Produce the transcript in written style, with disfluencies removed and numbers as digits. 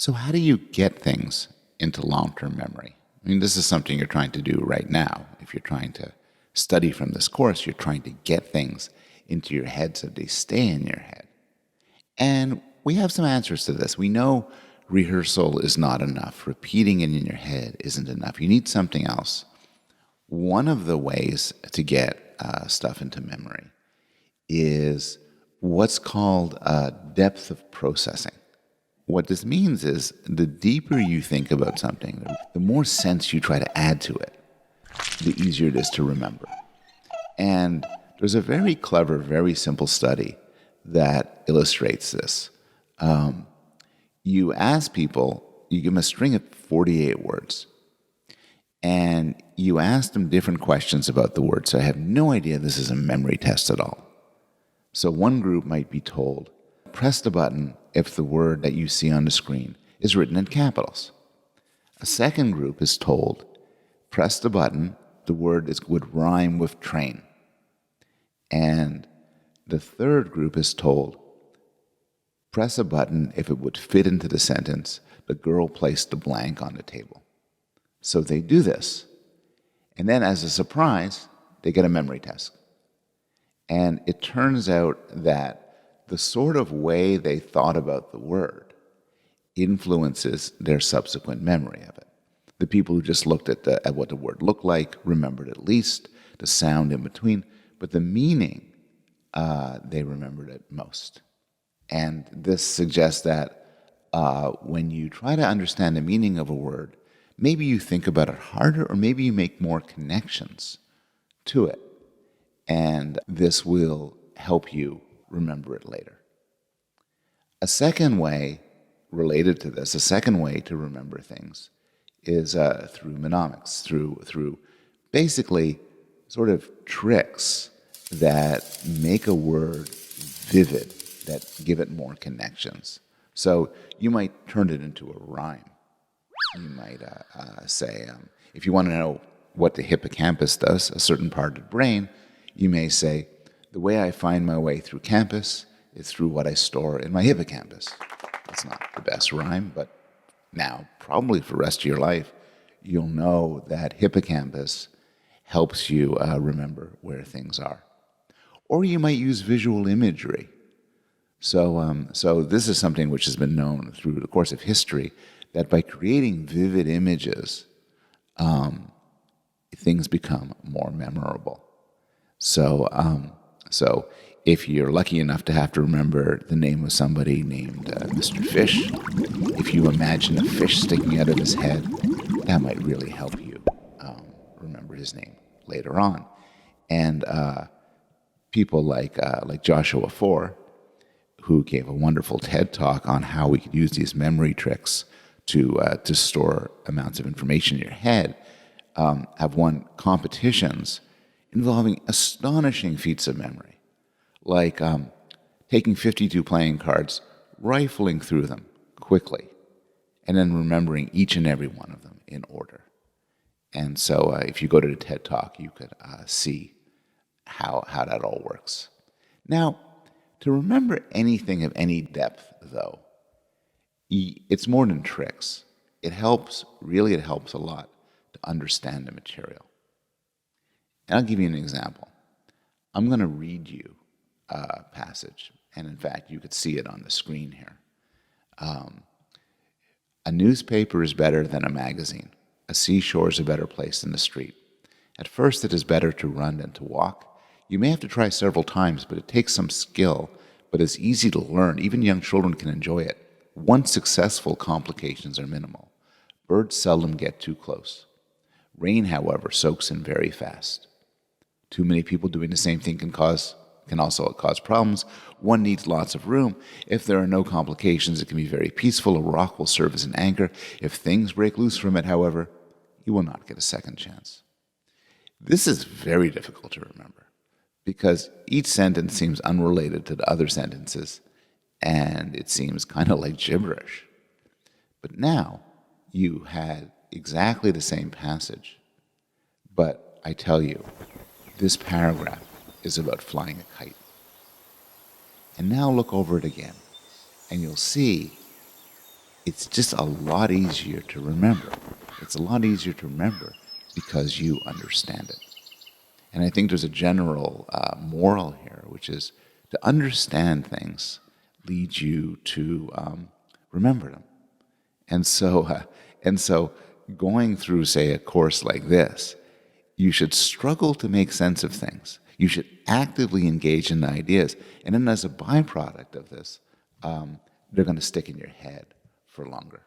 So, how do you get things into long term memory? I mean, this is something you're trying to do right now. If you're trying to study from this course, you're trying to get things into your head so they stay in your head. And we have some answers to this. We know rehearsal is not enough, repeating it in your head isn't enough. You need something else. One of the ways to get stuff into memory is what's called depth of processing. What this means is the deeper you think about something, the more sense you try to add to it, the easier it is to remember. And there's a very clever, very simple study that illustrates this. You ask people, you give them a string of 48 words, and you ask them different questions about the word. So I have no idea this is a memory test at all. So one group might be told, press the button if the word that you see on the screen is written in capitals. A second group is told, press the button, the word would rhyme with train. And the third group is told, press a button if it would fit into the sentence, the girl placed the blank on the table. So they do this. And then as a surprise, they get a memory test. And it turns out that the sort of way they thought about the word influences their subsequent memory of it. The people who just looked at what the word looked like remembered at least, the sound in between, but the meaning, they remembered it most. And this suggests that when you try to understand the meaning of a word, maybe you think about it harder, or maybe you make more connections to it. And this will help you remember it later. A second way related to this, a second way to remember things is through mnemonics, through basically sort of tricks that make a word vivid, that give it more connections. So you might turn it into a rhyme. You might say, if you want to know what the hippocampus does, a certain part of the brain, you may say, the way I find my way through campus is through what I store in my hippocampus. That's not the best rhyme, but now, probably for the rest of your life, you'll know that hippocampus helps you remember where things are. Or you might use visual imagery. So this is something which has been known through the course of history, that by creating vivid images, things become more memorable. So if you're lucky enough to have to remember the name of somebody named Mr. Fish, if you imagine a fish sticking out of his head, that might really help you remember his name later on. And people like Joshua Foer, who gave a wonderful TED talk on how we could use these memory tricks to store amounts of information in your head, have won competitions involving astonishing feats of memory, like taking 52 playing cards, rifling through them quickly, and then remembering each and every one of them in order. And so if you go to the TED Talk, you could see how that all works. Now, to remember anything of any depth, though, it's more than tricks. It helps a lot to understand the material. And I'll give you an example. I'm going to read you a passage, and in fact, you could see it on the screen here. A newspaper is better than a magazine. A seashore is a better place than the street. At first, it is better to run than to walk. You may have to try several times, but it takes some skill, but it's easy to learn. Even young children can enjoy it. Once successful, complications are minimal. Birds seldom get too close. Rain, however, soaks in very fast. Too many people doing the same thing can also cause problems. One needs lots of room. If there are no complications, it can be very peaceful. A rock will serve as an anchor. If things break loose from it, however, you will not get a second chance. This is very difficult to remember because each sentence seems unrelated to the other sentences, and it seems kind of like gibberish. But now you had exactly the same passage, but I tell you, this paragraph is about flying a kite. And now look over it again, and you'll see it's just a lot easier to remember. It's a lot easier to remember because you understand it. And I think there's a general moral here, which is to understand things leads you to remember them. And so, going through, say, a course like this, you should struggle to make sense of things. You should actively engage in the ideas. And then as a byproduct of this, they're going to stick in your head for longer.